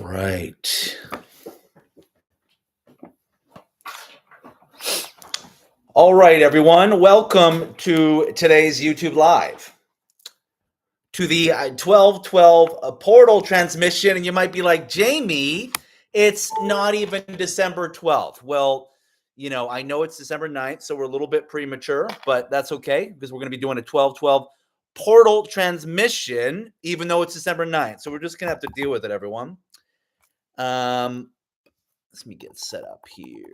right. All right, everyone. Welcome to today's YouTube Live. To the 12/12 portal transmission. And you might be like, Jamie, it's not even December 12th. Well, I know it's December 9th, so we're a little bit premature, but that's okay because we're going to be doing a 12/12 portal transmission, even though it's December 9th. So we're just going to have to deal with it, everyone. Let me get set up here.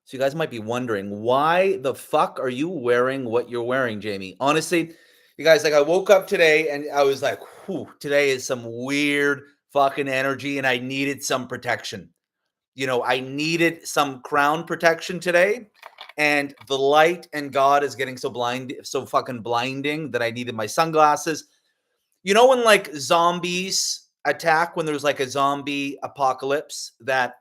So you guys might be wondering, why the fuck are you wearing what you're wearing, Jamie? Honestly, you guys, I woke up today and I was like, whew, today is some weird fucking energy and I needed some protection. I needed some crown protection today. And the light and God is getting so fucking blinding that I needed my sunglasses. When like zombies attack, when there's like a zombie apocalypse, that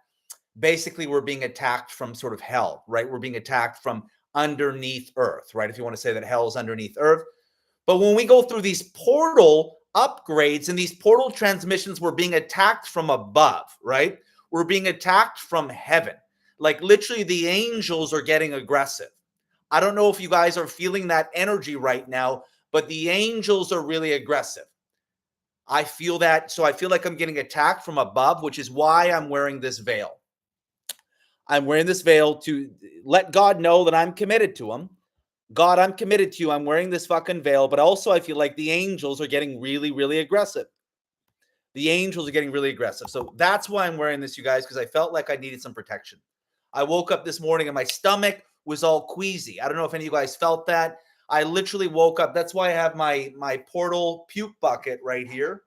basically we're being attacked from sort of hell, right? We're being attacked from underneath earth, right? If you want to say that hell is underneath earth. But when we go through these portal upgrades and these portal transmissions, we're being attacked from above, right? We're being attacked from heaven. Like literally the angels are getting aggressive. I don't know if you guys are feeling that energy right now, but the angels are really aggressive. I feel that. So I feel like I'm getting attacked from above, which is why I'm wearing this veil. I'm wearing this veil to let God know that I'm committed to him. God, I'm committed to you. I'm wearing this fucking veil, but also I feel like the angels are getting really, really aggressive. The angels are getting really aggressive. So that's why I'm wearing this, you guys, because I felt like I needed some protection. I woke up this morning and my stomach was all queasy. I don't know if any of you guys felt that. I literally woke up. That's why I have my portal puke bucket right here,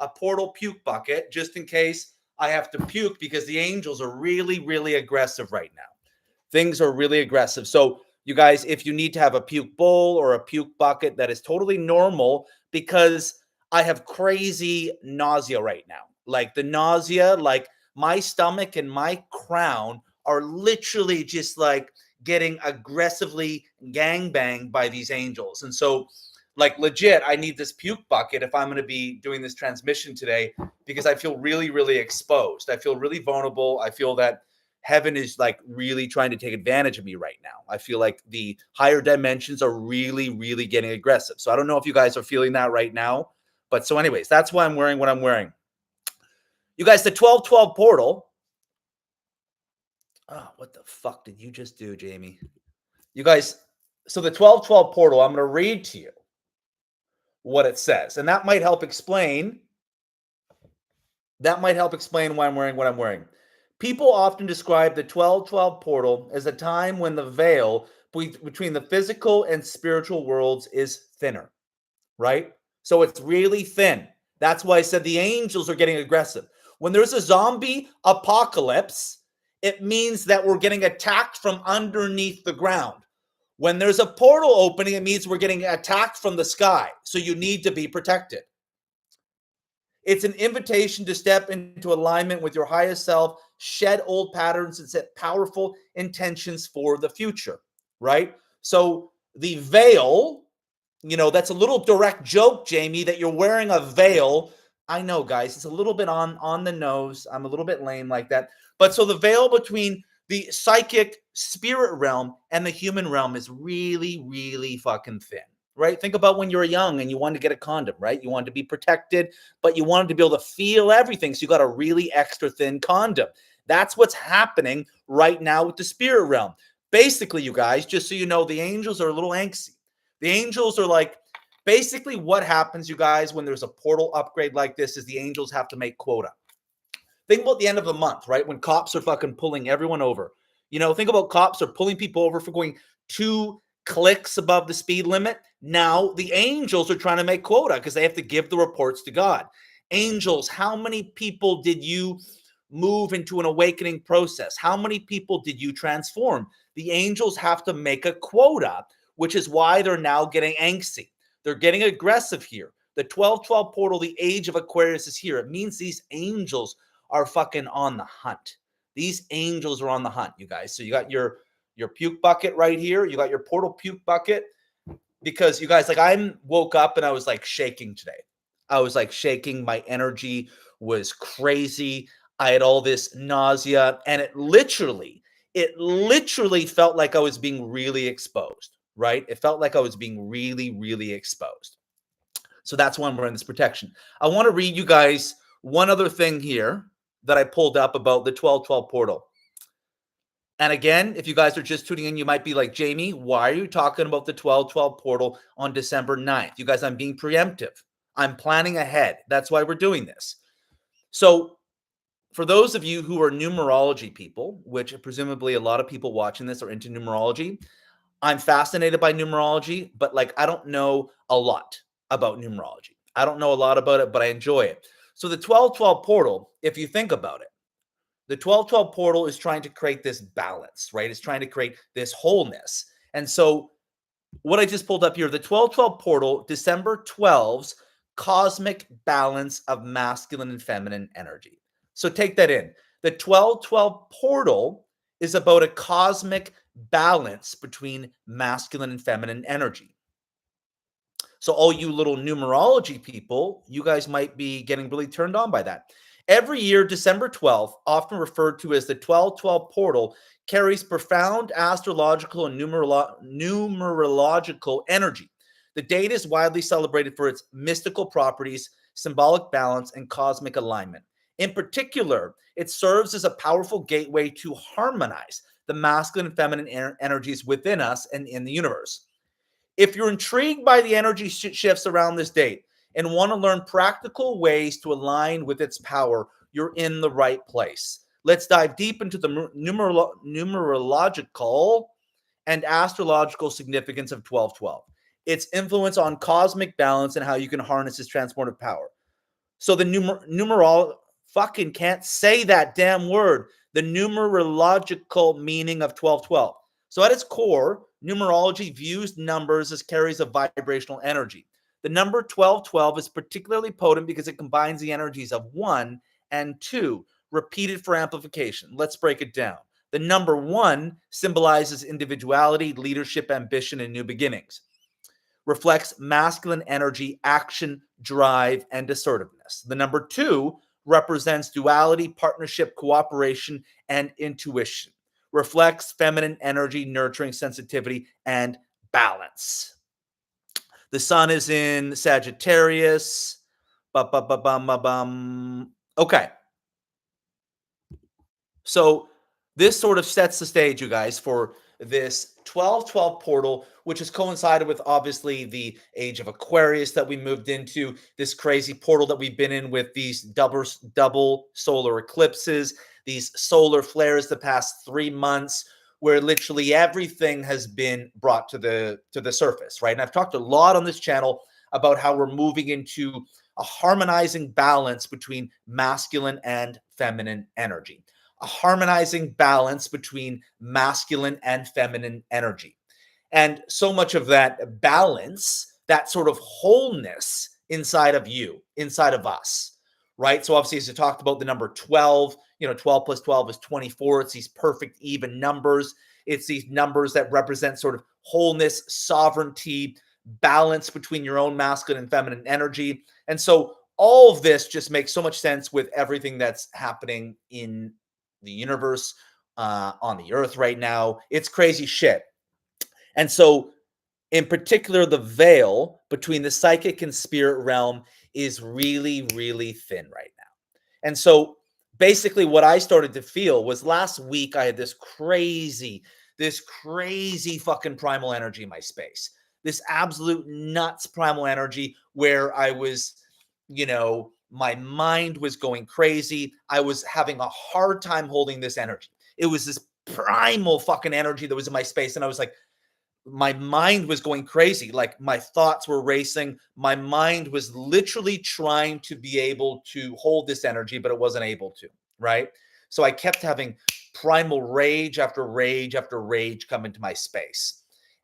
a portal puke bucket, just in case I have to puke, because the angels are really, really aggressive right now. Things are really aggressive. So you guys, if you need to have a puke bowl or a puke bucket, that is totally normal, because I have crazy nausea right now. Like the nausea, like my stomach and my crown are literally just like getting aggressively gangbanged by these angels. And so like legit, I need this puke bucket if I'm going to be doing this transmission today, because I feel really, really exposed. I feel really vulnerable. I feel that heaven is like really trying to take advantage of me right now. I feel like the higher dimensions are really, really getting aggressive. So I don't know if you guys are feeling that right now. But so anyways, that's why I'm wearing what I'm wearing. You guys, the 12/12 portal. Oh, what the fuck did you just do, Jamie? You guys, so the 12/12 portal, I'm going to read to you what it says. And that might help explain why I'm wearing what I'm wearing. People often describe the 12/12 portal as a time when the veil between the physical and spiritual worlds is thinner, right? So it's really thin. That's why I said the angels are getting aggressive. When there's a zombie apocalypse, it means that we're getting attacked from underneath the ground. When there's a portal opening, it means we're getting attacked from the sky. So you need to be protected. It's an invitation to step into alignment with your highest self, shed old patterns, and set powerful intentions for the future, right? So the veil, that's a little direct joke, Jamie, that you're wearing a veil. I know, guys, it's a little bit on the nose. I'm a little bit lame like that. But so the veil between the psychic spirit realm and the human realm is really, really fucking thin, right? Think about when you were young and you wanted to get a condom, right? You wanted to be protected, but you wanted to be able to feel everything. So you got a really extra thin condom. That's what's happening right now with the spirit realm. Basically, you guys, just so you know, the angels are a little angsty. The angels are like, basically what happens, you guys, when there's a portal upgrade like this is the angels have to make quota. Think about the end of the month, right? When cops are fucking pulling everyone over. Think about cops are pulling people over for going 2 clicks above the speed limit. Now the angels are trying to make quota because they have to give the reports to God. Angels, how many people did you move into an awakening process? How many people did you transform? The angels have to make a quota, which is why they're now getting angsty. They're getting aggressive here. The 12/12 portal, the age of Aquarius is here. It means these angels are fucking on the hunt. These angels are on the hunt, you guys. So you got your puke bucket right here. You got your portal puke bucket. because you guys, like, I woke up and I was like shaking today. I was like shaking. My energy was crazy. I had all this nausea, and it literally felt like I was being really exposed, right? It felt like I was being really, really exposed. So that's why I'm wearing this protection. I want to read you guys one other thing here that I pulled up about the 1212 portal. And again, if you guys are just tuning in, you might be like, Jamie, why are you talking about the 1212 portal on December 9th? You guys, I'm being preemptive. I'm planning ahead. That's why we're doing this. So, for those of you who are numerology people, which presumably a lot of people watching this are into numerology, I'm fascinated by numerology, but like I don't know a lot about numerology. I don't know a lot about it, but I enjoy it. So, the 1212 portal, if you think about it, the 1212 portal is trying to create this balance, right? It's trying to create this wholeness. And so, what I just pulled up here, the 1212 portal, December 12's cosmic balance of masculine and feminine energy. So, take that in. The 1212 portal is about a cosmic balance between masculine and feminine energy. So, all you little numerology people, you guys might be getting really turned on by that. Every year, December 12th, often referred to as the 1212 portal, carries profound astrological and numerological energy. The date is widely celebrated for its mystical properties, symbolic balance, and cosmic alignment. In particular, it serves as a powerful gateway to harmonize the masculine and feminine energies within us and in the universe. If you're intrigued by the energy shifts around this date and want to learn practical ways to align with its power, you're in the right place. Let's dive deep into the numerological and astrological significance of 1212, its influence on cosmic balance, and how you can harness its transformative power. So the numerol fucking can't say that damn word. The numerological meaning of 1212. So at its core, numerology views numbers as carriers of vibrational energy. The number 1212 is particularly potent because it combines the energies of 1 and 2, repeated for amplification. Let's break it down. The number 1 symbolizes individuality, leadership, ambition, and new beginnings. Reflects masculine energy, action, drive, and assertiveness. The number 2 represents duality, partnership, cooperation, and intuition. Reflects feminine energy, nurturing, sensitivity, and balance. The sun is in Sagittarius. Okay. So this sort of sets the stage, you guys, for this 1212 portal, which has coincided with obviously the age of Aquarius that we moved into, this crazy portal that we've been in with these double solar eclipses, these solar flares the past 3 months, where literally everything has been brought to the surface, right? And I've talked a lot on this channel about how we're moving into a harmonizing balance between masculine and feminine energy, a harmonizing balance between masculine and feminine energy. And so much of that balance, that sort of wholeness inside of you, inside of us, right? So obviously, as you talked about the number 12, 12 plus 12 is 24. It's these perfect even numbers. It's these numbers that represent sort of wholeness, sovereignty, balance between your own masculine and feminine energy. And so all of this just makes so much sense with everything that's happening in the universe, on the earth right now. It's crazy shit. And so, in particular, the veil between the psychic and spirit realm is really, really thin right now. And so, basically, what I started to feel was last week I had this crazy fucking primal energy in my space. This absolute nuts primal energy where I was, my mind was going crazy. I was having a hard time holding this energy. It was this primal fucking energy that was in my space. And I was like, my mind was going crazy. Like my thoughts were racing. My mind was literally trying to be able to hold this energy, but it wasn't able to, right? So I kept having primal rage after rage after rage come into my space.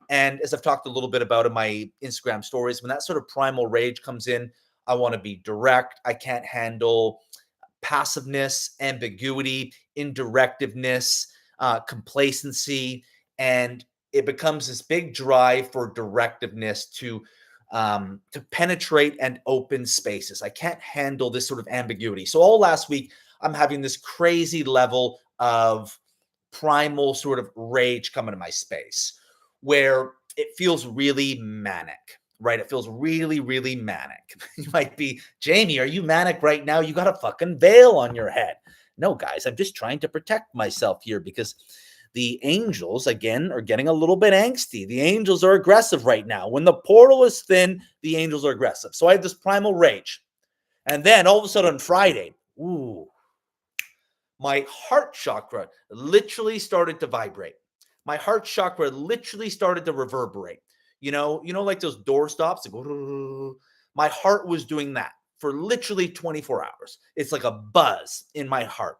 And as I've talked a little bit about in my Instagram stories, when that sort of primal rage comes in, I want to be direct. I can't handle passiveness, ambiguity, indirectiveness, complacency. And it becomes this big drive for directiveness to penetrate and open spaces. I can't handle this sort of ambiguity. So all last week, I'm having this crazy level of primal sort of rage come into my space where it feels really manic, right? It feels really, really manic. You might be, Jamie, are you manic right now? You got a fucking veil on your head. No, guys, I'm just trying to protect myself here because the angels, again, are getting a little bit angsty. The angels are aggressive right now. When the portal is thin, the angels are aggressive. So I have this primal rage. And then all of a sudden on Friday, ooh, my heart chakra literally started to vibrate. My heart chakra literally started to reverberate. Like those door stops. My heart was doing that for literally 24 hours. It's like a buzz in my heart.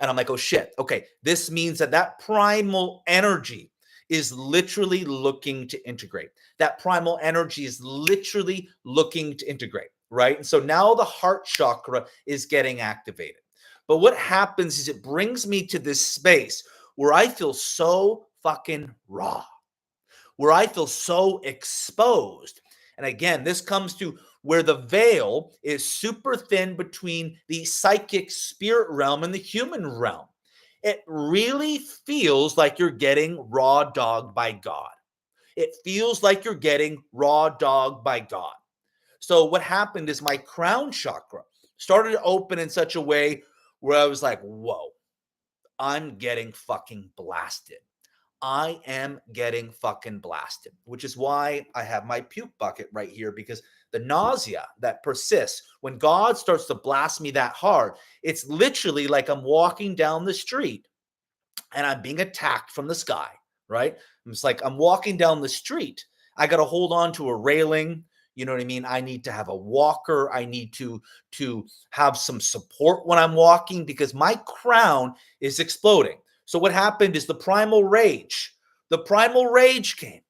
And I'm like, oh shit. Okay. This means that primal energy is literally looking to integrate. That primal energy is literally looking to integrate, right? And so now the heart chakra is getting activated. But what happens is it brings me to this space where I feel so fucking raw, where I feel so exposed. And again, this comes to where the veil is super thin between the psychic spirit realm and the human realm. It really feels like you're getting raw dogged by God. It feels like you're getting raw dogged by God. So what happened is my crown chakra started to open in such a way where I was like, whoa, I'm getting fucking blasted. I am getting fucking blasted, which is why I have my puke bucket right here, because the nausea that persists when God starts to blast me that hard, it's literally like I'm walking down the street and I'm being attacked from the sky, right? It's like I'm walking down the street. I got to hold on to a railing. You know what I mean? I need to have a walker. I need to have some support when I'm walking because my crown is exploding. So what happened is the primal rage came.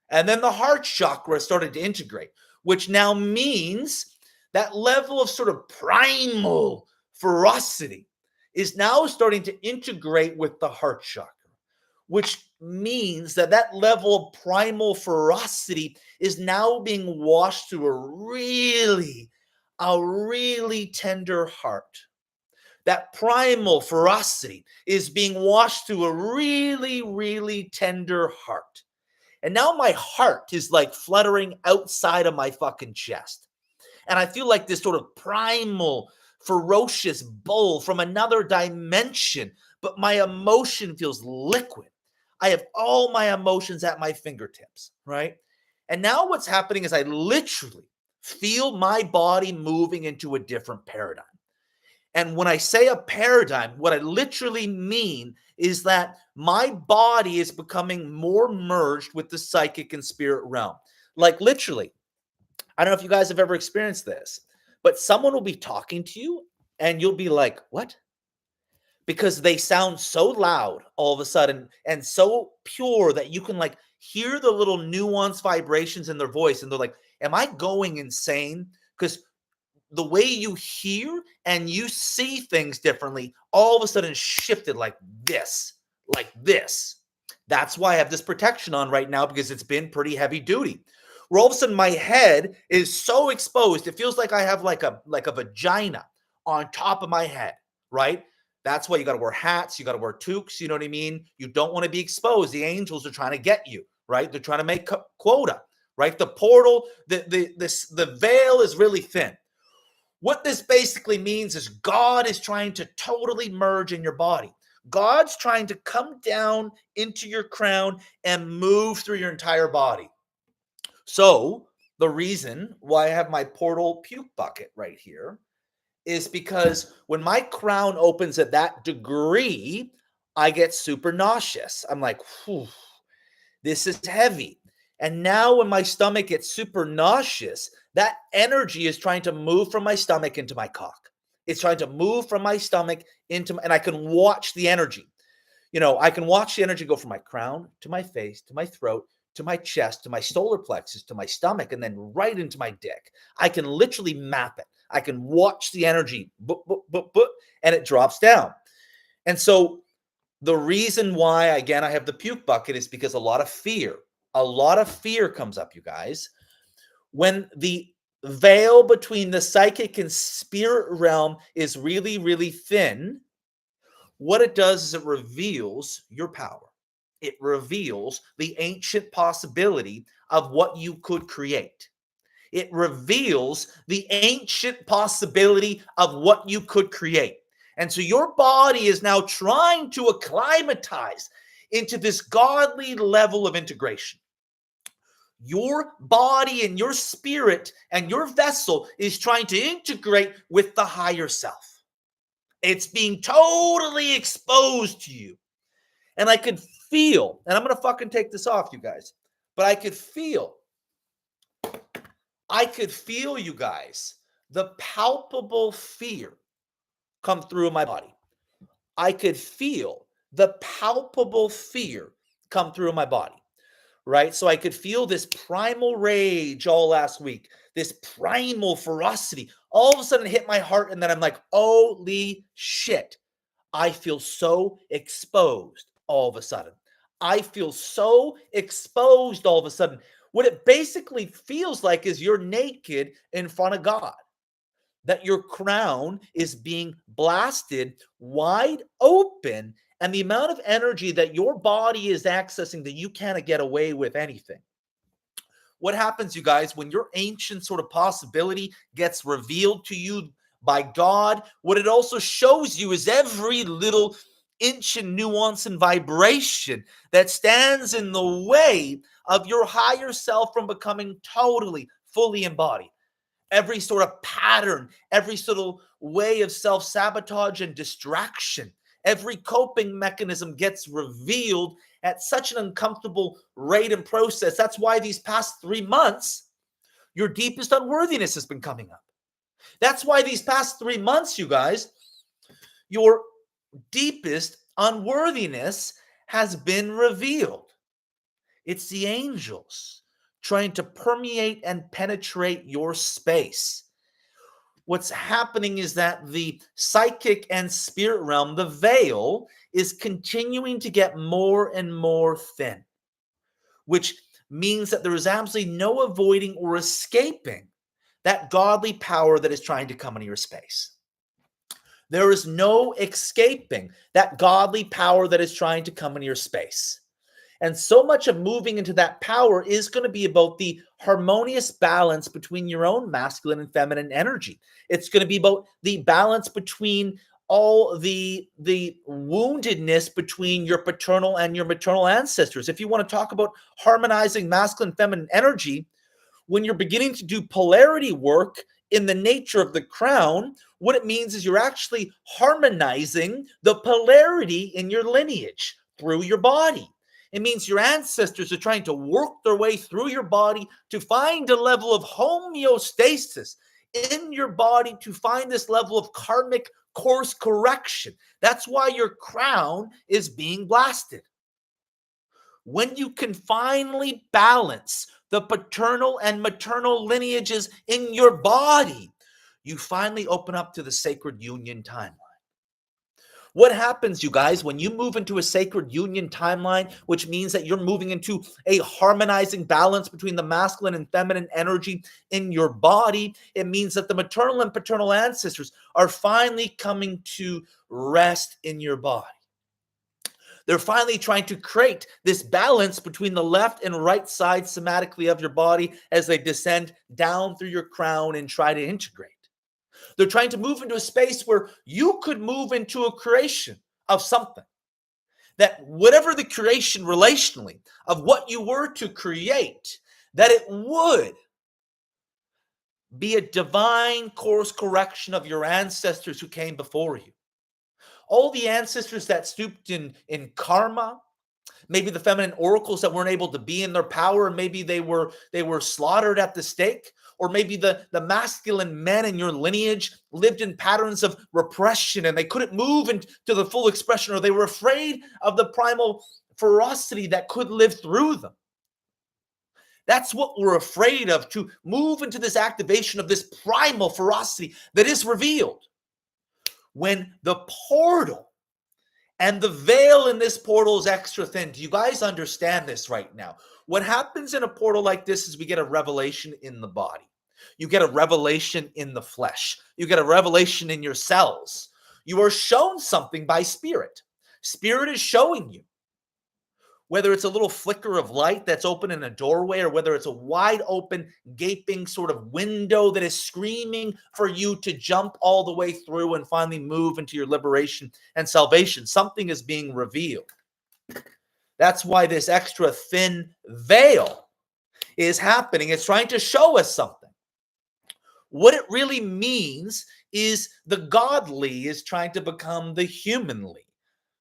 And then the heart chakra started to integrate, which now means that level of sort of primal ferocity is now starting to integrate with the heart chakra, which means that level of primal ferocity is now being washed through a really tender heart. That primal ferocity is being washed through a really, really tender heart. And now my heart is like fluttering outside of my fucking chest. And I feel like this sort of primal, ferocious bull from another dimension, but my emotion feels liquid. I have all my emotions at my fingertips, right? And now what's happening is I literally feel my body moving into a different paradigm. And when I say a paradigm, what I literally mean is that my body is becoming more merged with the psychic and spirit realm. Like literally, I don't know if you guys have ever experienced this, but someone will be talking to you and you'll be like, what? Because they sound so loud all of a sudden and so pure that you can like hear the little nuanced vibrations in their voice. And they're like, am I going insane? Because the way you hear and you see things differently all of a sudden shifted like this. That's why I have this protection on right now, because it's been pretty heavy duty. Where all of a sudden my head is so exposed, it feels like I have like a vagina on top of my head, right? That's why you got to wear hats, you got to wear toques, you know what I mean? You don't want to be exposed. The angels are trying to get you, right? They're trying to make quota, right? The portal, the veil is really thin. What this basically means is God is trying to totally merge in your body. God's trying to come down into your crown and move through your entire body. So the reason why I have my portal puke bucket right here is because when my crown opens at that degree, I get super nauseous. I'm like, whew, this is heavy. And now when my stomach gets super nauseous, that energy is trying to move from my stomach into my cock. It's trying to move from my stomach into, and I can watch the energy. I can watch the energy go from my crown to my face, to my throat, to my chest, to my solar plexus, to my stomach, and then right into my dick. I can literally map it. I can watch the energy, and it drops down. And so The reason why, again, I have the puke bucket is because a lot of fear comes up, you guys. When the veil between the psychic and spirit realm is really, really thin, what it does is it reveals your power. It reveals the ancient possibility of what you could create. It reveals the ancient possibility of what you could create. And so your body is now trying to acclimatize into this godly level of integration. Your body and your spirit and your vessel is trying to integrate with the higher self. It's being totally exposed to you. And I could feel, and I'm going to fucking take this off, you guys, but I could feel, you guys, the palpable fear come through my body. I could feel the palpable fear come through my body, right? So I could feel this primal rage all last week, this primal ferocity all of a sudden hit my heart. And then I'm like, holy shit, I feel so exposed all of a sudden. I feel so exposed all of a sudden. What it basically feels like is you're naked in front of God, that your crown is being blasted wide open, and the amount of energy that your body is accessing that you can't get away with anything. What happens, you guys, when your ancient sort of possibility gets revealed to you by God, what it also shows you is every little inch and nuance and vibration that stands in the way of your higher self from becoming totally, fully embodied. Every sort of pattern, every sort of way of self-sabotage and distraction, every coping mechanism gets revealed at such an uncomfortable rate and process. That's why these past 3 months, your deepest unworthiness has been coming up. That's why these past 3 months, you guys, your deepest unworthiness has been revealed. It's the angels trying to permeate and penetrate your space. What's happening is that the psychic and spirit realm, the veil, is continuing to get more and more thin, which means that there is absolutely no avoiding or escaping that godly power that is trying to come into your space. There is no escaping that godly power that is trying to come into your space. And so much of moving into that power is going to be about the harmonious balance between your own masculine and feminine energy. It's going to be about the balance between all the woundedness between your paternal and your maternal ancestors. If you want to talk about harmonizing masculine and feminine energy, when you're beginning to do polarity work in the nature of the crown, what it means is you're actually harmonizing the polarity in your lineage through your body. It means your ancestors are trying to work their way through your body to find a level of homeostasis in your body, to find this level of karmic course correction. That's why your crown is being blasted. When you can finally balance the paternal and maternal lineages in your body, you finally open up to the sacred union timeline. What happens, you guys, when you move into a sacred union timeline, which means that you're moving into a harmonizing balance between the masculine and feminine energy in your body? It means that the maternal and paternal ancestors are finally coming to rest in your body. They're finally trying to create this balance between the left and right side somatically of your body as they descend down through your crown and try to integrate. They're trying to move into a space where you could move into a creation of something. That whatever the creation relationally of what you were to create, that it would be a divine course correction of your ancestors who came before you. All the ancestors that stooped in karma, maybe the feminine oracles that weren't able to be in their power, and maybe they were slaughtered at the stake, or maybe the masculine men in your lineage lived in patterns of repression and they couldn't move into the full expression, or they were afraid of the primal ferocity that could live through them. That's what we're afraid of, to move into this activation of this primal ferocity that is revealed when the portal And the veil in this portal is extra thin. Do you guys understand this right now? What happens in a portal like this is we get a revelation in the body. You get a revelation in the flesh. You get a revelation in your cells. You are shown something by spirit. Spirit is showing you. Whether it's a little flicker of light that's open in a doorway, or whether it's a wide open, gaping sort of window that is screaming for you to jump all the way through and finally move into your liberation and salvation. Something is being revealed. That's why this extra thin veil is happening. It's trying to show us something. What it really means is the godly is trying to become the humanly.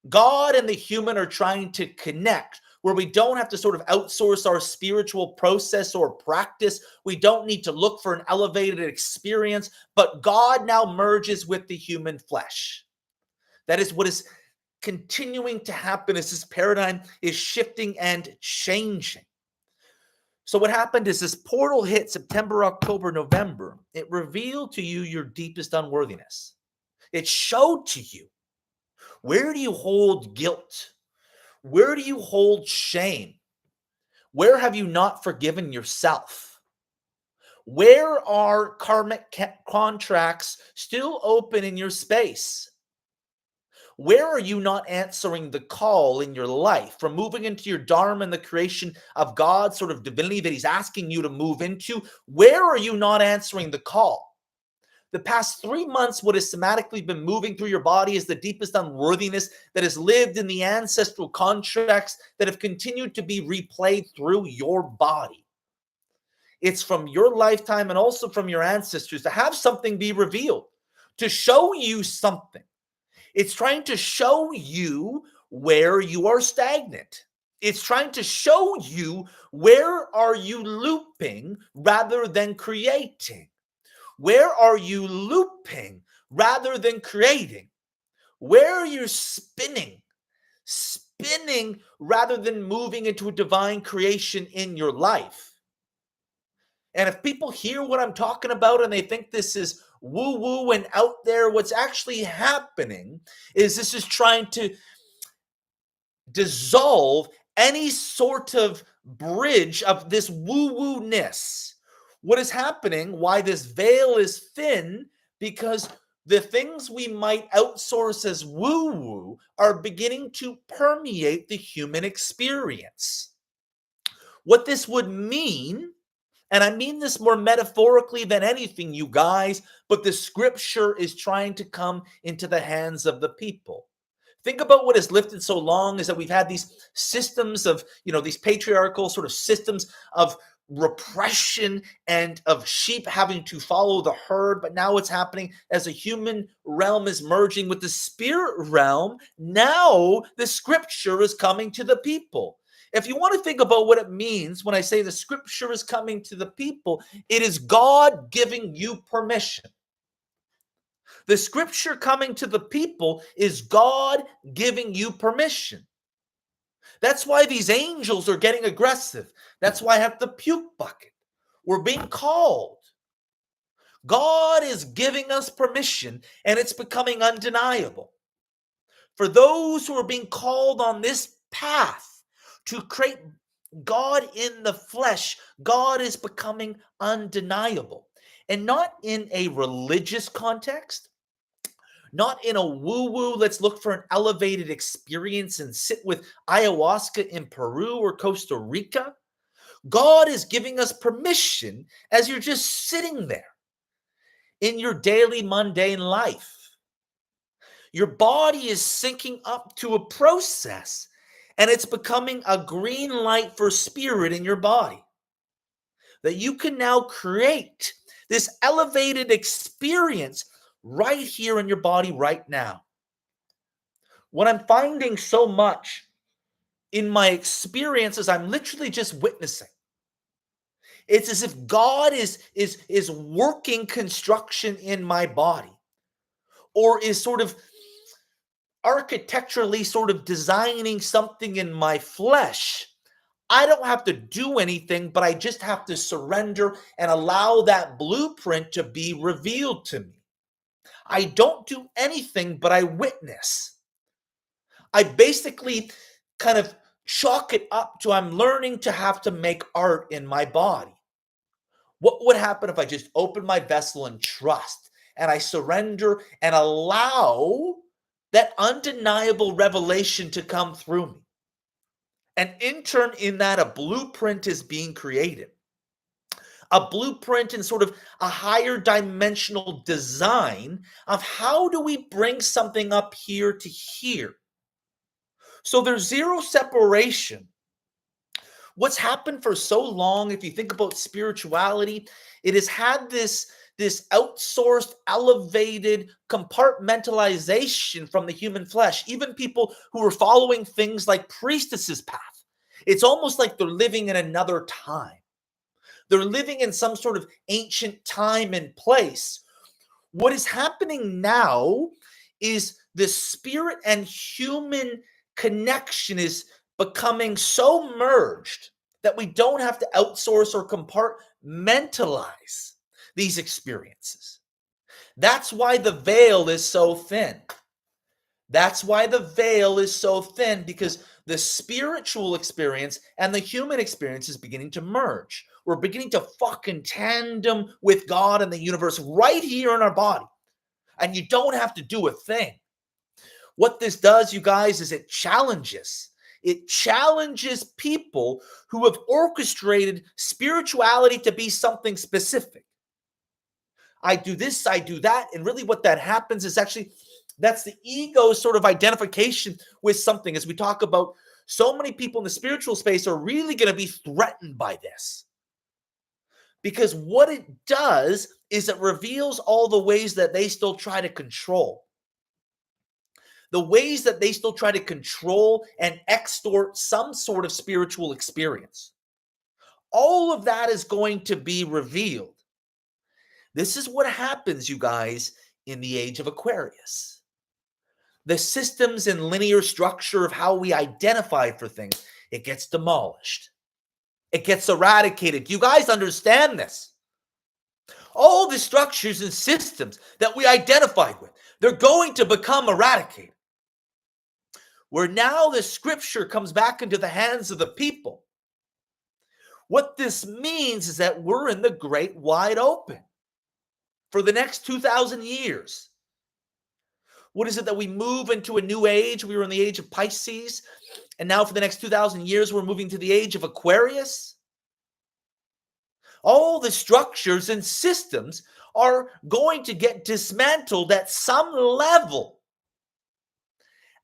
God and the human are trying to connect, where we don't have to sort of outsource our spiritual process or practice. We don't need to look for an elevated experience, but God now merges with the human flesh. That is what is continuing to happen as this paradigm is shifting and changing. So what happened is this portal hit September, October, November. It revealed to you your deepest unworthiness. It showed to you, where do you hold guilt? Where do you hold shame? Where have you not forgiven yourself? Where are karmic contracts still open in your space? Where are you not answering the call in your life from moving into your dharma and the creation of God's sort of divinity that he's asking you to move into? Where are you not answering the call? The past 3 months, what has somatically been moving through your body is the deepest unworthiness that has lived in the ancestral contracts that have continued to be replayed through your body. It's from your lifetime and also from your ancestors to have something be revealed, to show you something. It's trying to show you where you are stagnant. It's trying to show you where are you looping rather than creating. Where are you looping rather than creating? Where are you spinning? Spinning rather than moving into a divine creation in your life. And if people hear what I'm talking about and they think this is woo-woo and out there, what's actually happening is this is trying to dissolve any sort of bridge of this woo-woo-ness. What is happening, why this veil is thin, because the things we might outsource as woo-woo are beginning to permeate the human experience. What this would mean, and I mean this more metaphorically than anything, you guys, but the scripture is trying to come into the hands of the people. Think about what has lifted so long is that we've had these systems of, these patriarchal sort of systems of repression and of sheep having to follow the herd. But now what's happening as a human realm is merging with the spirit realm. Now the scripture is coming to the people. If you want to think about what it means when I say the scripture is coming to the people, it is God giving you permission. The scripture coming to the people is God giving you permission. That's why these angels are getting aggressive. That's why I have the puke bucket. We're being called. God is giving us permission, and it's becoming undeniable. For those who are being called on this path to create God in the flesh, God is becoming undeniable. And not in a religious context, not in a woo-woo, let's look for an elevated experience and sit with ayahuasca in Peru or Costa Rica. God is giving us permission as you're just sitting there in your daily mundane life. Your body is syncing up to a process, and it's becoming a green light for spirit in your body. That you can now create this elevated experience right here in your body right now. What I'm finding so much in my experiences, I'm literally just witnessing. It's as if God is working construction in my body, or is sort of architecturally sort of designing something in my flesh. I don't have to do anything, but I just have to surrender and allow that blueprint to be revealed to me. I don't do anything, but I witness. I basically kind of chalk it up to I'm learning to have to make art in my body. What would happen if I just open my vessel and trust and I surrender and allow that undeniable revelation to come through me? And in turn, in that, a blueprint is being created. A blueprint and sort of a higher dimensional design of how do we bring something up here to here. So there's zero separation. What's happened for so long, if you think about spirituality, it has had this outsourced, elevated compartmentalization from the human flesh. Even people who are following things like priestesses path, it's almost like they're living in another time. They're living in some sort of ancient time and place. What is happening now is the spirit and human connection is becoming so merged that we don't have to outsource or compartmentalize these experiences. That's why the veil is so thin. That's why the veil is so thin, because the spiritual experience and the human experience is beginning to merge. We're beginning to fucking tandem with God and the universe right here in our body. And you don't have to do a thing. What this does, you guys, is it challenges. It challenges people who have orchestrated spirituality to be something specific. I do this, I do that. And really what that happens is actually, that's the ego's sort of identification with something. As we talk about, so many people in the spiritual space are really going to be threatened by this. Because what it does is it reveals all the ways that they still try to control. The ways that they still try to control and extort some sort of spiritual experience. All of that is going to be revealed. This is what happens, you guys, in the age of Aquarius. The systems and linear structure of how we identify for things, it gets demolished. It gets eradicated. You guys understand this? All the structures and systems that we identified with, they're going to become eradicated. Where now the scripture comes back into the hands of the people. What this means is that we're in the great wide open for the next 2,000 years. What is it that we move into a new age? We were in the age of Pisces, and now for the next 2,000 years, we're moving to the age of Aquarius. All the structures and systems are going to get dismantled at some level.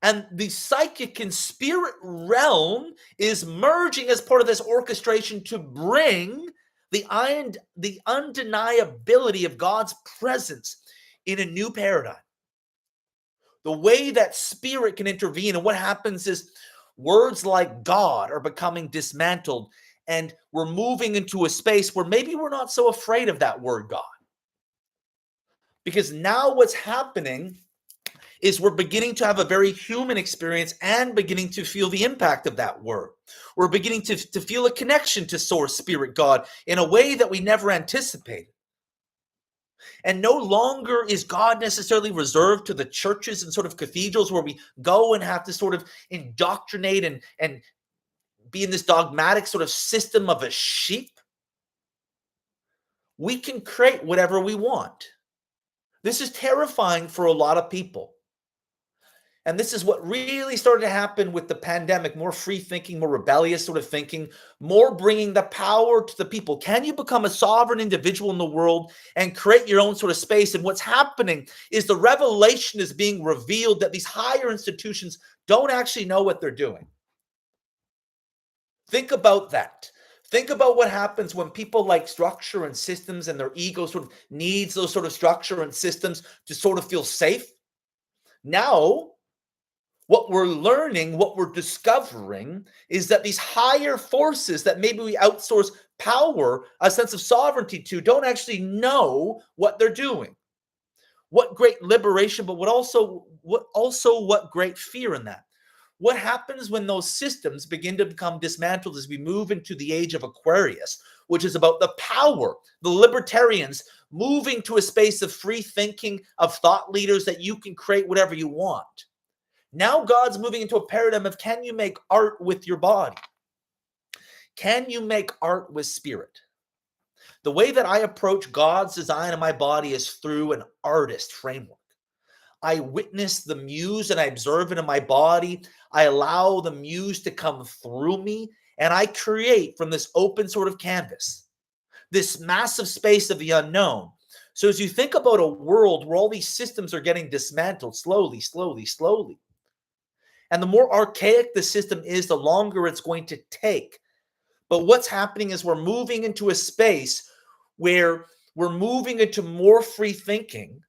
And the psychic and spirit realm is merging as part of this orchestration to bring the undeniability of God's presence in a new paradigm. The way that spirit can intervene, and what happens is words like God are becoming dismantled, and we're moving into a space where maybe we're not so afraid of that word God. Because now what's happening is we're beginning to have a very human experience and beginning to feel the impact of that word. We're beginning to feel a connection to source, spirit, God in a way that we never anticipated. And no longer is God necessarily reserved to the churches and sort of cathedrals where we go and have to sort of indoctrinate and be in this dogmatic sort of system of a sheep. We can create whatever we want. This is terrifying for a lot of people. And this is what really started to happen with the pandemic. More free thinking, more rebellious sort of thinking, more bringing the power to the people. Can you become a sovereign individual in the world and create your own sort of space? And what's happening is the revelation is being revealed that these higher institutions don't actually know what they're doing. Think about that. Think about what happens when people like structure and systems, and their ego sort of needs those sort of structure and systems to sort of feel safe. Now, what we're learning, what we're discovering is that these higher forces that maybe we outsource power, a sense of sovereignty to, don't actually know what they're doing. What great liberation, but what great fear in that. What happens when those systems begin to become dismantled as we move into the age of Aquarius, which is about the power, the libertarians moving to a space of free thinking, of thought leaders that you can create whatever you want. Now God's moving into a paradigm of, can you make art with your body? Can you make art with spirit? The way that I approach God's design of my body is through an artist framework. I witness the muse and I observe it in my body. I allow the muse to come through me, and I create from this open sort of canvas, this massive space of the unknown. So as you think about a world where all these systems are getting dismantled slowly, slowly, slowly, and the more archaic the system is, the longer it's going to take. But what's happening is we're moving into a space where we're moving into more free thinking,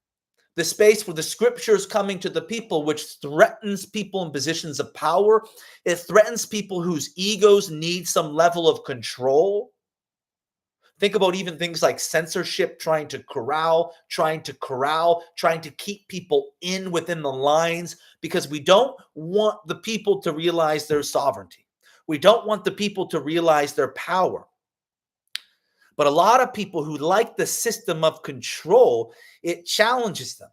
the space where the scripture is coming to the people, which threatens people in positions of power. It threatens people whose egos need some level of control. Think about even things like censorship, trying to corral, trying to keep people in within the lines, because we don't want the people to realize their sovereignty. We don't want the people to realize their power. But a lot of people who like the system of control, it challenges them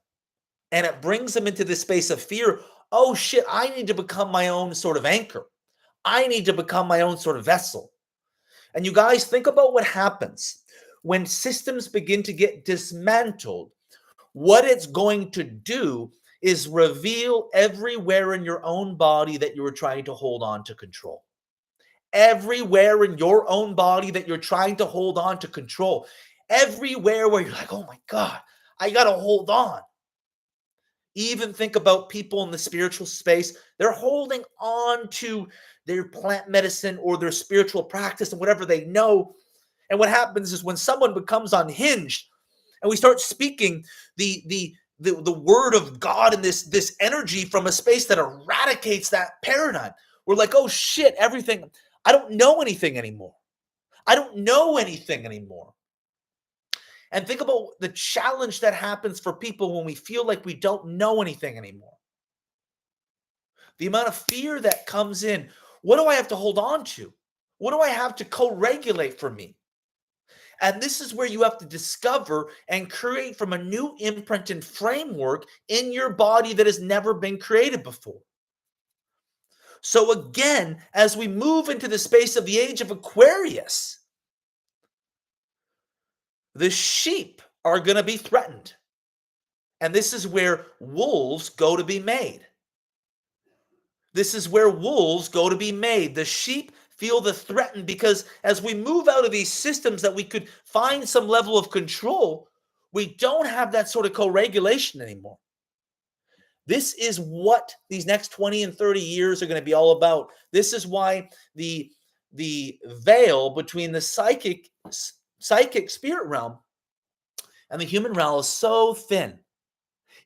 and it brings them into this space of fear. Oh shit, I need to become my own sort of anchor. I need to become my own sort of vessel. And you guys, think about what happens when systems begin to get dismantled. What it's going to do is reveal everywhere in your own body that you were trying to hold on to control. Everywhere in your own body that you're trying to hold on to control. Everywhere where you're like, oh my God, I got to hold on. Even think about people in the spiritual space. They're holding on to their plant medicine or their spiritual practice and whatever they know. And what happens is when someone becomes unhinged and we start speaking the word of God and this energy from a space that eradicates that paradigm, we're like, oh shit, everything. I don't know anything anymore. I don't know anything anymore. And think about the challenge that happens for people when we feel like we don't know anything anymore. The amount of fear that comes in. What do I have to hold on to? What do I have to co-regulate for me? And this is where you have to discover and create from a new imprint and framework in your body that has never been created before. So again, as we move into the space of the age of Aquarius, the sheep are going to be threatened. And this is where wolves go to be made. This is where wolves go to be made. The sheep feel the threatened because as we move out of these systems that we could find some level of control, we don't have that sort of co-regulation anymore. This is what these next 20 and 30 years are going to be all about. This is why the veil between the psychic spirit realm and the human realm is so thin.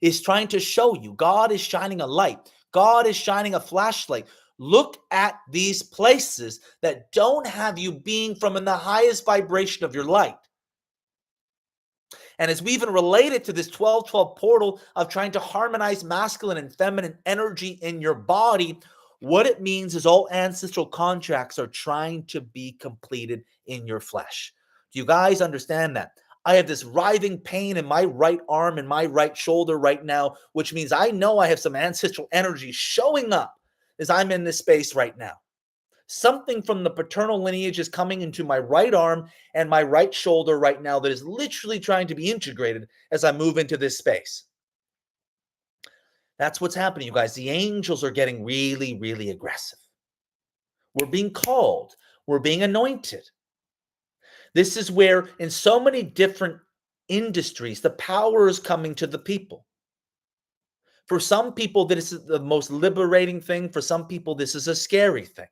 Is trying to show you God is shining a light. God is shining a flashlight. Look at these places that don't have you being from in the highest vibration of your light. And as we even relate it to this 12-12 portal of trying to harmonize masculine and feminine energy in your body, what it means is all ancestral contracts are trying to be completed in your flesh. Do you guys understand that? I have this writhing pain in my right arm and my right shoulder right now, which means I know I have some ancestral energy showing up as I'm in this space right now. Something from the paternal lineage is coming into my right arm and my right shoulder right now that is literally trying to be integrated as I move into this space. That's what's happening, you guys. The angels are getting really, really aggressive. We're being called. We're being anointed. This is where in so many different industries, the power is coming to the people. For some people, this is the most liberating thing. For some people, this is a scary thing.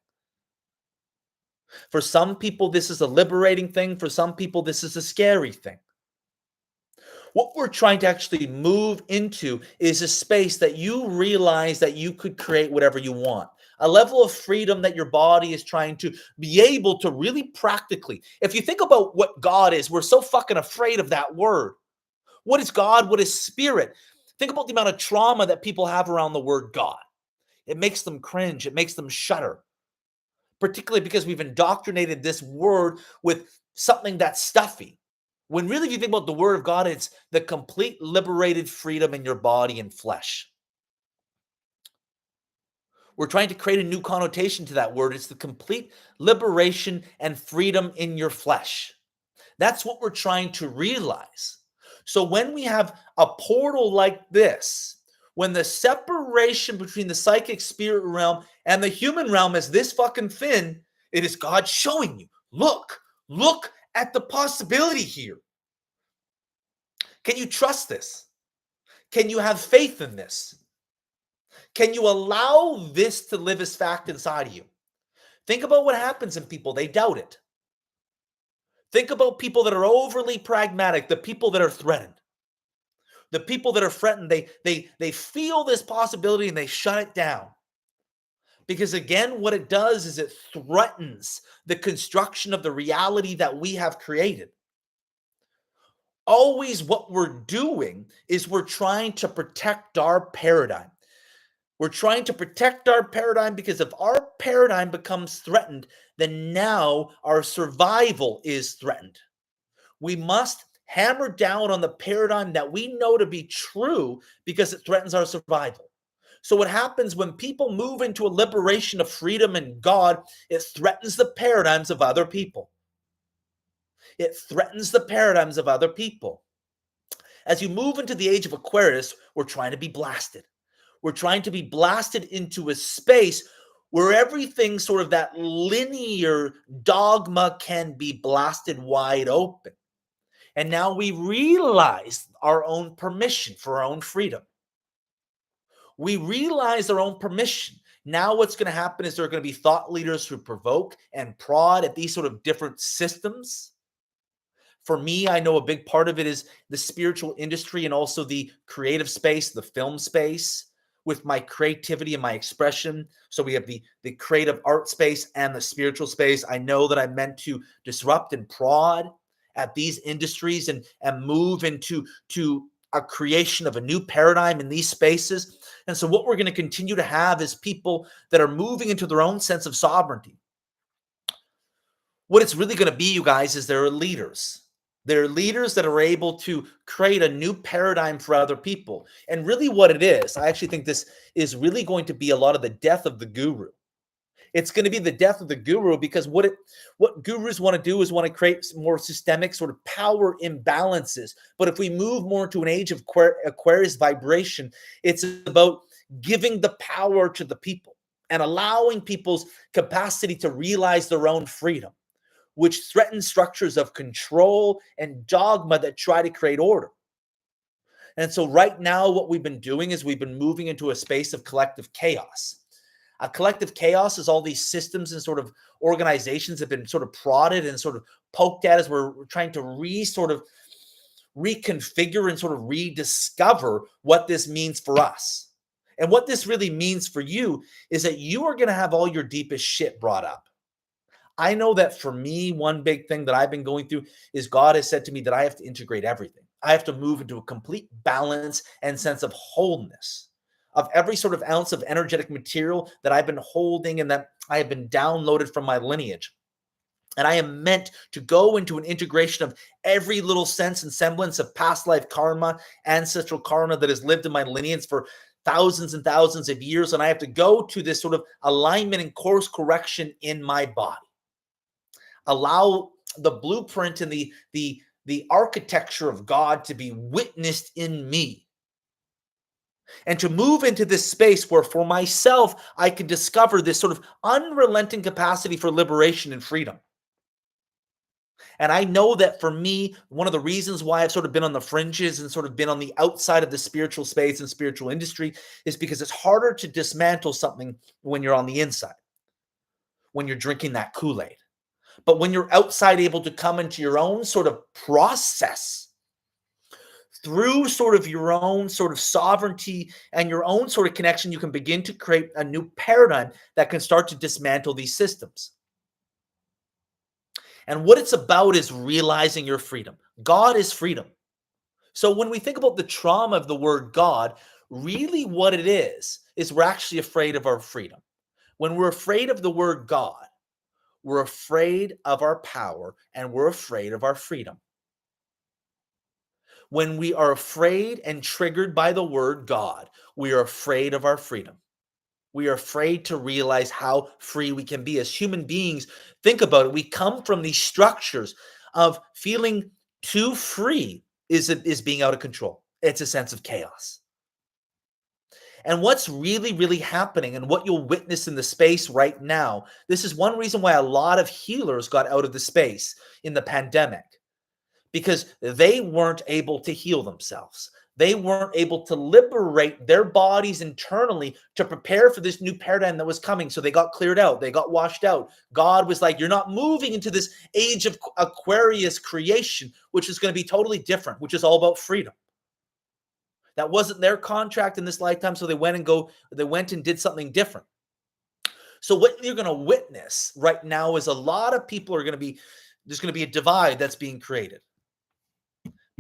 For some people, this is a liberating thing. For some people, this is a scary thing. What we're trying to actually move into is a space that you realize that you could create whatever you want. A level of freedom that your body is trying to be able to really practically. If you think about what God is, we're so fucking afraid of that word. What is God? What is spirit? Think about the amount of trauma that people have around the word God. It makes them cringe. It makes them shudder. Particularly because we've indoctrinated this word with something that's stuffy. When really, if you think about the word of God, it's the complete liberated freedom in your body and flesh. We're trying to create a new connotation to that word. It's the complete liberation and freedom in your flesh. That's what we're trying to realize. So when we have a portal like this, when the separation between the psychic spirit realm and the human realm is this fucking thin, it is God showing you, look at the possibility here. Can you trust this? Can you have faith in this? Can you allow this to live as fact inside of you? Think about what happens in people. They doubt it. Think about people that are overly pragmatic, the people that are threatened. The people that are threatened, they feel this possibility and they shut it down. Because again, what it does is it threatens the construction of the reality that we have created. Always what we're doing is we're trying to protect our paradigm. We're trying to protect our paradigm because if our paradigm becomes threatened, then now our survival is threatened. We must hammer down on the paradigm that we know to be true because it threatens our survival. So what happens when people move into a liberation of freedom and God, it threatens the paradigms of other people. It threatens the paradigms of other people. As you move into the age of Aquarius, we're trying to be blasted. We're trying to be blasted into a space where everything sort of that linear dogma can be blasted wide open. And now we realize our own permission for our own freedom. We realize our own permission. Now what's going to happen is there are going to be thought leaders who provoke and prod at these sort of different systems. For me, I know a big part of it is the spiritual industry and also the creative space, the film space, with my creativity and my expression. So we have the creative art space and the spiritual space. I know that I'm meant to disrupt and prod at these industries and move into a creation of a new paradigm in these spaces. And so what we're going to continue to have is people that are moving into their own sense of sovereignty. What it's really going to be, you guys, is there are leaders. There are leaders that are able to create a new paradigm for other people. And really what it is, I actually think this is really going to be a lot of the death of the guru. It's going to be the death of the guru because what gurus want to do is want to create more systemic sort of power imbalances. But if we move more into an age of Aquarius vibration, it's about giving the power to the people and allowing people's capacity to realize their own freedom, which threatens structures of control and dogma that try to create order. And so right now, what we've been doing is we've been moving into a space of collective chaos. A collective chaos is all these systems and sort of organizations have been sort of prodded and sort of poked at as we're trying to reconfigure and sort of rediscover what this means for us. And what this really means for you is that you are going to have all your deepest shit brought up. I know that for me, one big thing that I've been going through is God has said to me that I have to integrate everything. I have to move into a complete balance and sense of wholeness of every sort of ounce of energetic material that I've been holding and that I have been downloaded from my lineage. And I am meant to go into an integration of every little sense and semblance of past life karma, ancestral karma that has lived in my lineage for thousands and thousands of years. And I have to go to this sort of alignment and course correction in my body. Allow the blueprint and the architecture of God to be witnessed in me. And to move into this space where for myself, I can discover this sort of unrelenting capacity for liberation and freedom. And I know that for me, one of the reasons why I've sort of been on the fringes and sort of been on the outside of the spiritual space and spiritual industry is because it's harder to dismantle something when you're on the inside, when you're drinking that Kool-Aid. But when you're outside able to come into your own sort of process through sort of your own sort of sovereignty and your own sort of connection, you can begin to create a new paradigm that can start to dismantle these systems. And what it's about is realizing your freedom. God is freedom. So when we think about the trauma of the word God, really what it is we're actually afraid of our freedom. When we're afraid of the word God, we're afraid of our power and we're afraid of our freedom. When we are afraid and triggered by the word God, we are afraid of our freedom. We are afraid to realize how free we can be. As human beings, think about it. We come from these structures of feeling too free is being out of control. It's a sense of chaos. And what's really, really happening and what you'll witness in the space right now, this is one reason why a lot of healers got out of the space in the pandemic, because they weren't able to heal themselves. They weren't able to liberate their bodies internally to prepare for this new paradigm that was coming. So they got cleared out. They got washed out. God was like, you're not moving into this age of Aquarius creation, which is going to be totally different, which is all about freedom. That wasn't their contract in this lifetime. So they went and did something different. So what you're going to witness right now is a lot of people there's going to be a divide that's being created.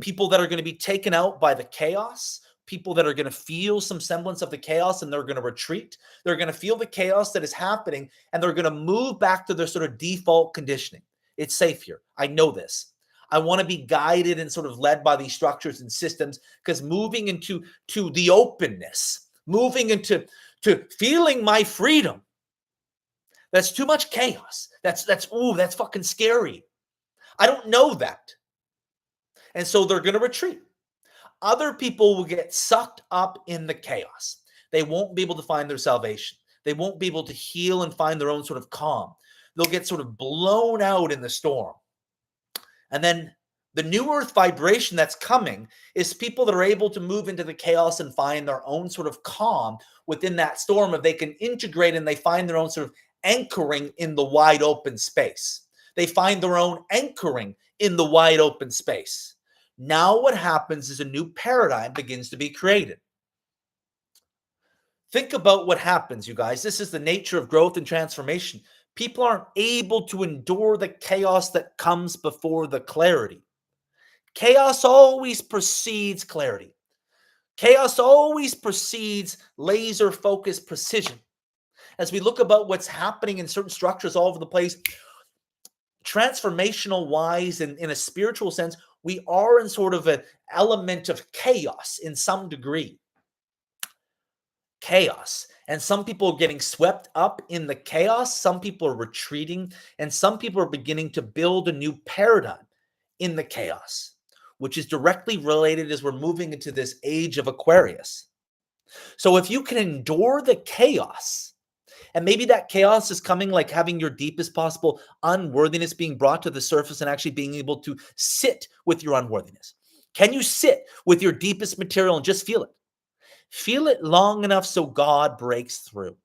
People that are going to be taken out by the chaos, people that are going to feel some semblance of the chaos and they're going to retreat. They're going to feel the chaos that is happening and they're going to move back to their sort of default conditioning. It's safe here. I know this. I want to be guided and sort of led by these structures and systems, because moving into the openness, moving into feeling my freedom, that's too much chaos. That's fucking scary. I don't know that. And so they're going to retreat. Other people will get sucked up in the chaos. They won't be able to find their salvation. They won't be able to heal and find their own sort of calm. They'll get sort of blown out in the storm. And then the new earth vibration that's coming is people that are able to move into the chaos and find their own sort of calm within that storm. If they can integrate and they find their own sort of anchoring in the wide open space. They find their own anchoring in the wide open space. Now what happens is a new paradigm begins to be created. Think about what happens, you guys. This is the nature of growth and transformation. People aren't able to endure the chaos that comes before the clarity. Chaos always precedes clarity. Chaos always precedes laser-focused precision. As we look about what's happening in certain structures all over the place, transformational wise and in a spiritual sense, we are in sort of an element of chaos in some degree. Chaos. And some people are getting swept up in the chaos. Some people are retreating. And some people are beginning to build a new paradigm in the chaos, which is directly related as we're moving into this age of Aquarius. So if you can endure the chaos, and maybe that chaos is coming like having your deepest possible unworthiness being brought to the surface and actually being able to sit with your unworthiness. Can you sit with your deepest material and just feel it? Feel it long enough so God breaks through.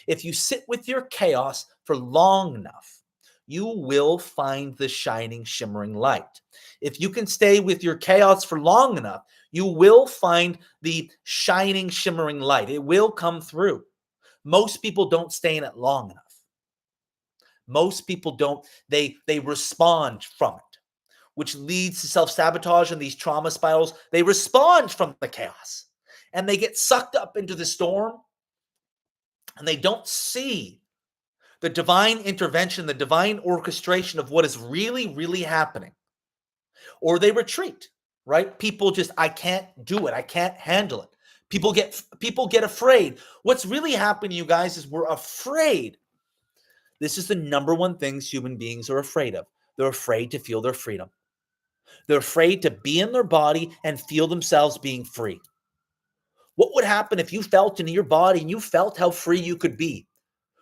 If you sit with your chaos for long enough, you will find the shining, shimmering light. If you can stay with your chaos for long enough, you will find the shining, shimmering light. It will come through. Most people don't stay in it long enough. Most people don't. They respond from it, which leads to self-sabotage and these trauma spirals. They respond from the chaos and they get sucked up into the storm and they don't see the divine intervention, the divine orchestration of what is really, really happening. Or they retreat, right? People just, I can't do it. I can't handle it. People get afraid. What's really happening, you guys, is we're afraid. This is the number one thing human beings are afraid of. They're afraid to feel their freedom. They're afraid to be in their body and feel themselves being free. What would happen if you felt in your body and you felt how free you could be?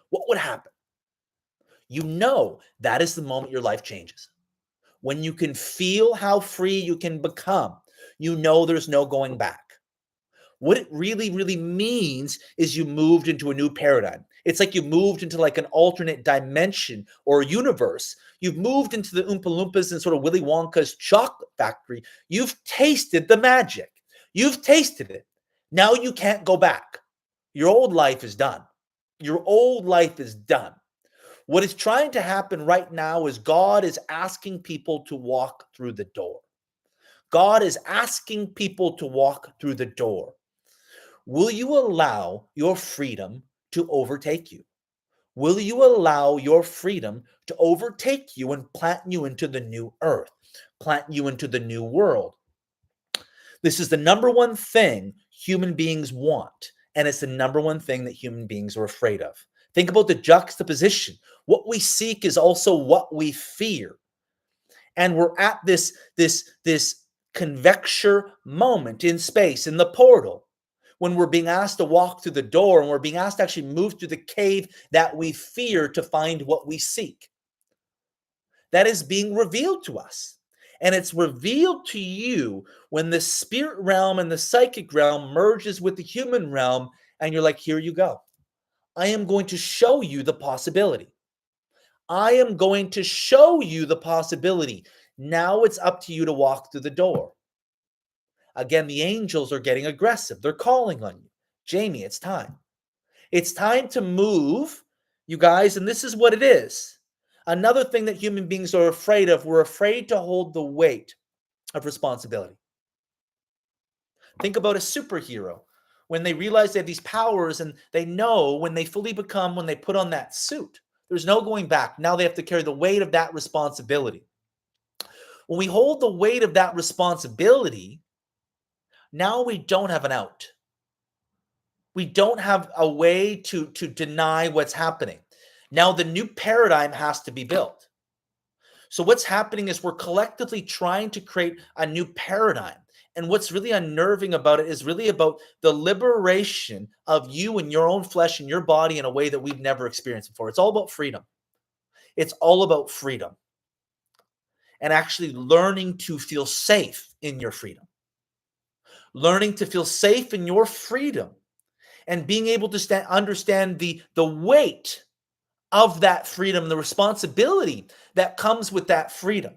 What would happen? You know that is the moment your life changes. When you can feel how free you can become, you know there's no going back. What it really, really means is you moved into a new paradigm. It's like you moved into like an alternate dimension or universe. You've moved into the Oompa Loompas and sort of Willy Wonka's chocolate factory. You've tasted the magic. You've tasted it. Now you can't go back. Your old life is done. Your old life is done. What is trying to happen right now is God is asking people to walk through the door. God is asking people to walk through the door. Will you allow your freedom to overtake you? Will you allow your freedom to overtake you and plant you into the new earth, plant you into the new world? This is the number one thing human beings want. And it's the number one thing that human beings are afraid of. Think about the juxtaposition. What we seek is also what we fear. And we're at this convecture moment in space, in the portal, when we're being asked to walk through the door and we're being asked to actually move through the cave that we fear to find what we seek. That is being revealed to us. And it's revealed to you when the spirit realm and the psychic realm merges with the human realm, and you're like, here you go. I am going to show you the possibility. I am going to show you the possibility. Now it's up to you to walk through the door. Again, the angels are getting aggressive. They're calling on you. Jamie, it's time. It's time to move, you guys, and this is what it is. Another thing that human beings are afraid of, we're afraid to hold the weight of responsibility. Think about a superhero. When they realize they have these powers and they know when they fully become, when they put on that suit, there's no going back. Now they have to carry the weight of that responsibility. When we hold the weight of that responsibility, now we don't have an out. We don't have a way to deny what's happening. Now the new paradigm has to be built. So what's happening is we're collectively trying to create a new paradigm. And what's really unnerving about it is really about the liberation of you and your own flesh and your body in a way that we've never experienced before. It's all about freedom. It's all about freedom. And actually learning to feel safe in your freedom. Learning to feel safe in your freedom. And being able to understand the weight of that freedom, the responsibility that comes with that freedom.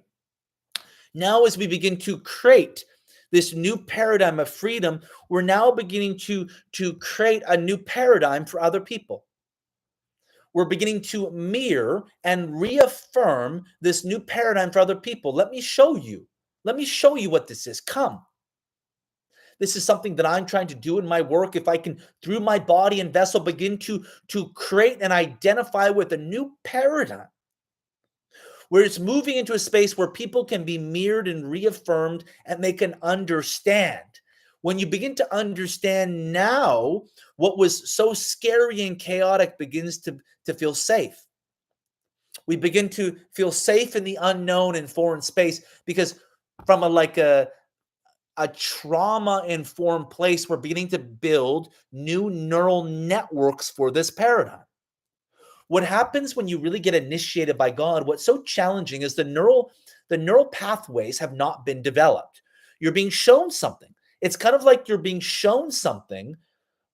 Now, as we begin to create this new paradigm of freedom, we're now beginning to create a new paradigm for other people. We're beginning to mirror and reaffirm this new paradigm for other people. Let me show you. Let me show you what this is. Come. This is something that I'm trying to do in my work. If I can, through my body and vessel, begin to create and identify with a new paradigm where it's moving into a space where people can be mirrored and reaffirmed and they can understand. When you begin to understand now, what was so scary and chaotic begins to feel safe. We begin to feel safe in the unknown in foreign space because from a trauma-informed place, we're beginning to build new neural networks for this paradigm. What happens when you really get initiated by God, what's so challenging is the neural pathways have not been developed. You're being shown something. It's kind of like you're being shown something,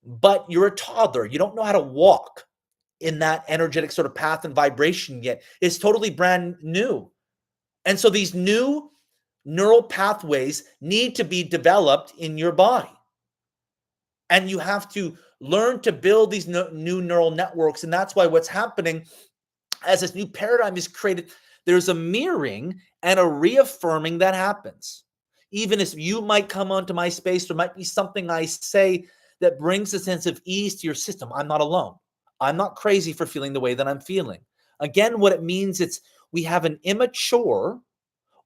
but you're a toddler. You don't know how to walk in that energetic sort of path and vibration yet. It's totally brand new. And so these new neural pathways need to be developed in your body. And you have to learn to build these new neural networks. And that's why what's happening as this new paradigm is created, there's a mirroring and a reaffirming that happens. Even as you might come onto my space, there might be something I say that brings a sense of ease to your system. I'm not alone. I'm not crazy for feeling the way that I'm feeling. Again, what it means, we have an immature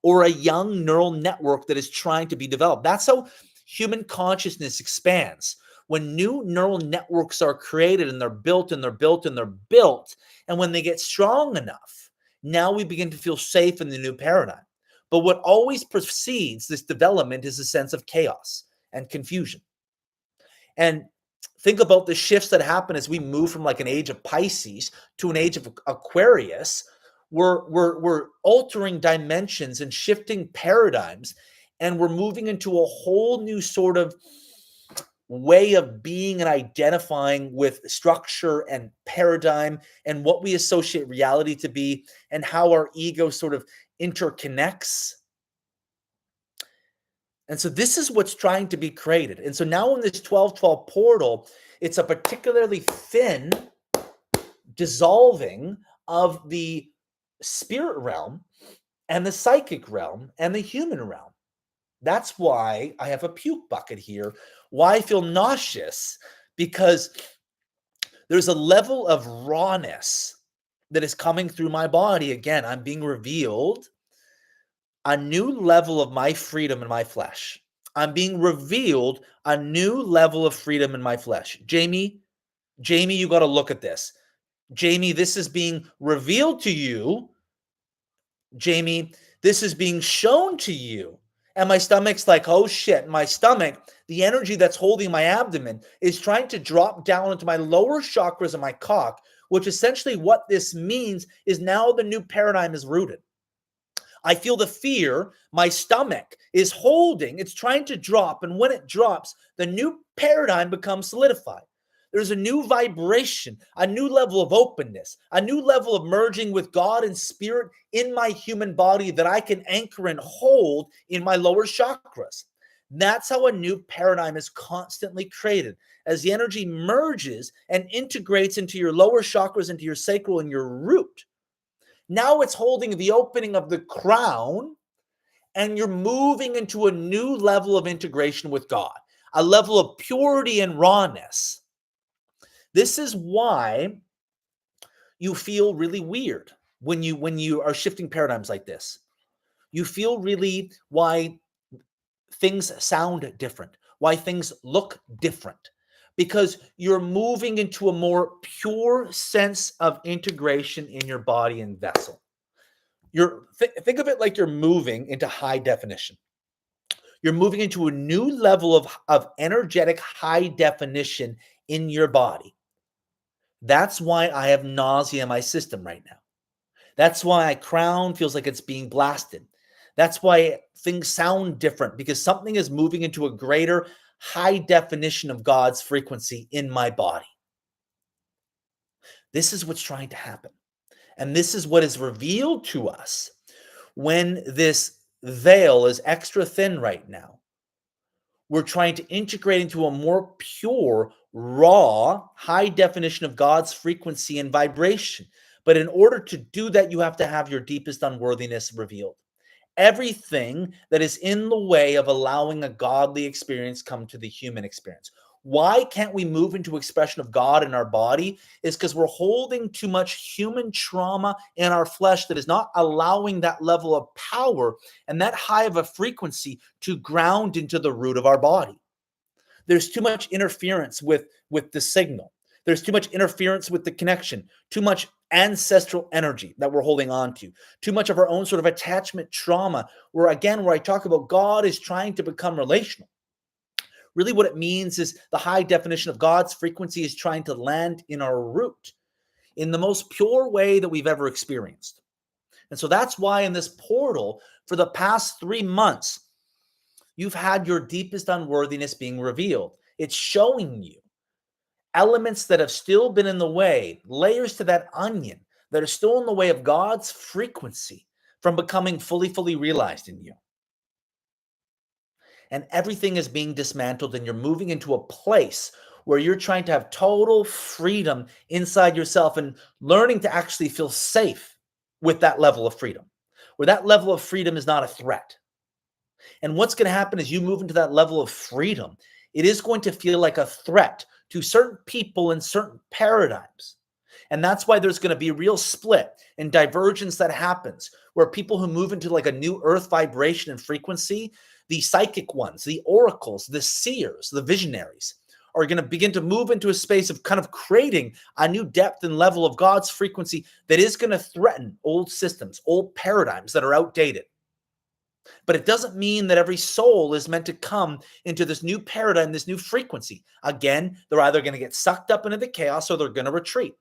or a young neural network that is trying to be developed. That's how human consciousness expands. When new neural networks are created and they're built and they're built and they're built, and when they get strong enough, now we begin to feel safe in the new paradigm. But what always precedes this development is a sense of chaos and confusion. And think about the shifts that happen as we move from like an age of Pisces to an age of Aquarius. We're altering dimensions and shifting paradigms, and we're moving into a whole new sort of way of being and identifying with structure and paradigm and what we associate reality to be and how our ego sort of interconnects. And so this is what's trying to be created. And so now in this 12-12 portal, it's a particularly thin dissolving of the spirit realm and the psychic realm and the human realm. That's why I have a puke bucket here. Why I feel nauseous? Because there's a level of rawness that is coming through my body. Again, I'm being revealed a new level of my freedom in my flesh. I'm being revealed a new level of freedom in my flesh. Jamie, you got to look at this. Jamie, this is being revealed to you. Jamie, this is being shown to you. And my stomach's like, oh shit, my stomach, the energy that's holding my abdomen is trying to drop down into my lower chakras of my cock, which essentially what this means is now the new paradigm is rooted. I feel the fear my stomach is holding. It's trying to drop. And when it drops, the new paradigm becomes solidified. There's a new vibration, a new level of openness, a new level of merging with God and spirit in my human body that I can anchor and hold in my lower chakras. That's how a new paradigm is constantly created. As the energy merges and integrates into your lower chakras, into your sacral and your root, now it's holding the opening of the crown, and you're moving into a new level of integration with God, a level of purity and rawness. This is why you feel really weird when you are shifting paradigms like this. You feel really why things sound different, why things look different, because you're moving into a more pure sense of integration in your body and vessel. Think of it like you're moving into high definition. You're moving into a new level of energetic high definition in your body. That's why I have nausea in my system right now. That's why my crown feels like it's being blasted. That's why things sound different, because something is moving into a greater high definition of God's frequency in my body. This is what's trying to happen. And this is what is revealed to us when this veil is extra thin right now. We're trying to integrate into a more pure, raw, high definition of God's frequency and vibration. But in order to do that, you have to have your deepest unworthiness revealed. Everything that is in the way of allowing a godly experience come to the human experience. Why can't we move into expression of God in our body? Is because we're holding too much human trauma in our flesh that is not allowing that level of power and that high of a frequency to ground into the root of our body. There's too much interference with the signal. There's too much interference with the connection, too much ancestral energy that we're holding on to, too much of our own sort of attachment trauma, where I talk about God is trying to become relational. Really what it means is the high definition of God's frequency is trying to land in our root in the most pure way that we've ever experienced. And so that's why in this portal, for the past 3 months, you've had your deepest unworthiness being revealed. It's showing you elements that have still been in the way, layers to that onion that are still in the way of God's frequency from becoming fully realized in you. And everything is being dismantled, and you're moving into a place where you're trying to have total freedom inside yourself and learning to actually feel safe with that level of freedom, where that level of freedom is not a threat. And what's going to happen as you move into that level of freedom, it is going to feel like a threat to certain people in certain paradigms. And that's why there's going to be a real split and divergence that happens, where people who move into like a new earth vibration and frequency, the psychic ones, the oracles, the seers, the visionaries, are going to begin to move into a space of kind of creating a new depth and level of God's frequency that is going to threaten old systems, old paradigms that are outdated. But it doesn't mean that every soul is meant to come into this new paradigm, this new frequency. Again, they're either going to get sucked up into the chaos or they're going to retreat.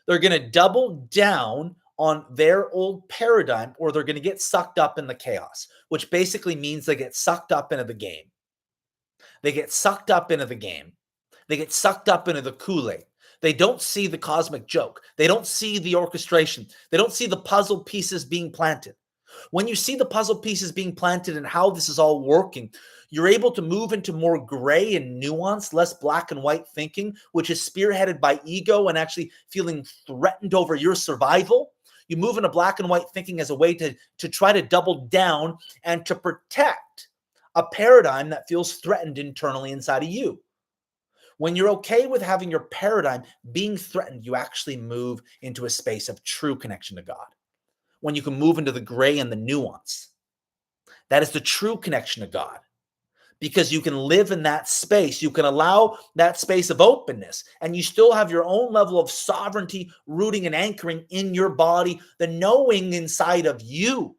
They're going to double down on their old paradigm, or they're going to get sucked up in the chaos, which basically means they get sucked up into the game. They get sucked up into the game. They get sucked up into the Kool-Aid. They don't see the cosmic joke. They don't see the orchestration. They don't see the puzzle pieces being planted. When you see the puzzle pieces being planted and how this is all working, you're able to move into more gray and nuance, less black and white thinking, which is spearheaded by ego and actually feeling threatened over your survival. You move into black and white thinking as a way to try to double down and to protect a paradigm that feels threatened internally inside of you. When you're okay with having your paradigm being threatened, you actually move into a space of true connection to God. When you can move into the gray and the nuance, that is the true connection to God. because you can live in that space. You can allow that space of openness, and you still have your own level of sovereignty rooting and anchoring in your body, the knowing inside of you.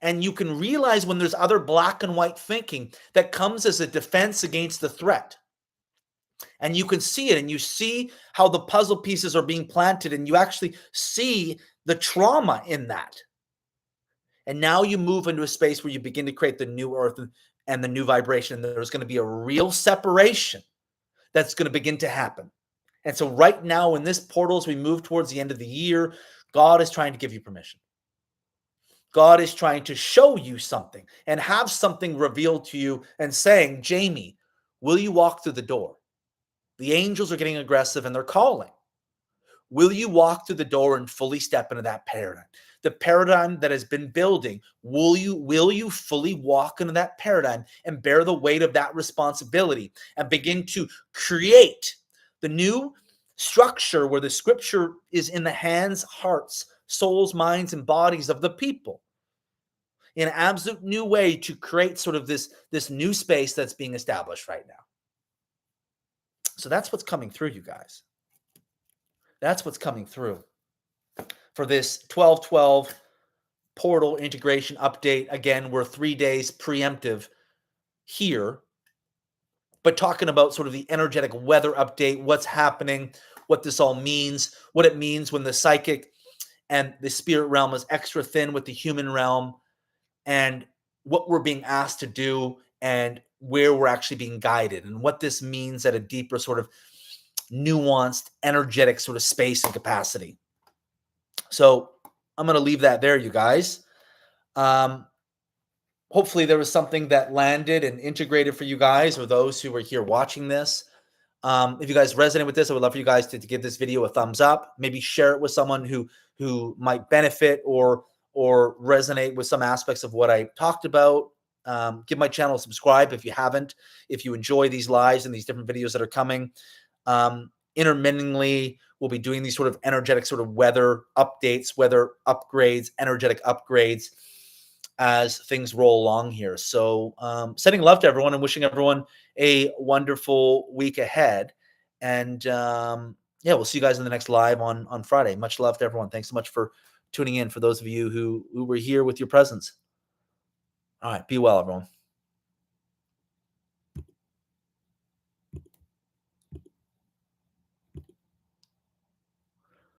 And you can realize when there's other black and white thinking that comes as a defense against the threat. And you can see it, and you see how the puzzle pieces are being planted, and you actually see the trauma in that. And now you move into a space where you begin to create the new earth and the new vibration. And there's going to be a real separation that's going to begin to happen. And so right now in this portal, as we move towards the end of the year, God is trying to give you permission. God is trying to show you something and have something revealed to you and saying, Jamie, will you walk through the door? The angels are getting aggressive and they're calling. Will you walk through the door and fully step into that paradigm? The paradigm that has been building, will you fully walk into that paradigm and bear the weight of that responsibility and begin to create the new structure where the scripture is in the hands, hearts, souls, minds, and bodies of the people in an absolute new way to create sort of this new space that's being established right now. So that's what's coming through, you guys. That's what's coming through for this 12/12 portal integration update. Again, we're 3 days preemptive here, but talking about sort of the energetic weather update, what's happening, what this all means, what it means when the psychic and the spirit realm is extra thin with the human realm, and what we're being asked to do and where we're actually being guided, and what this means at a deeper sort of nuanced, energetic sort of space and capacity. So I'm going to leave that there, you guys. Hopefully there was something that landed and integrated for you guys or those who were here watching this. If you guys resonate with this, I would love for you guys to give this video a thumbs up. Maybe share it with someone who might benefit or resonate with some aspects of what I talked about. Give my channel a subscribe if you haven't. If you enjoy these lives and these different videos that are coming. Intermittently, we'll be doing these sort of energetic sort of weather updates, weather upgrades, energetic upgrades as things roll along here. So sending love to everyone and wishing everyone a wonderful week ahead. And yeah, we'll see you guys in the next live on Friday. Much love to everyone. Thanks so much for tuning in, for those of you who were here with your presence. All right, be well, everyone.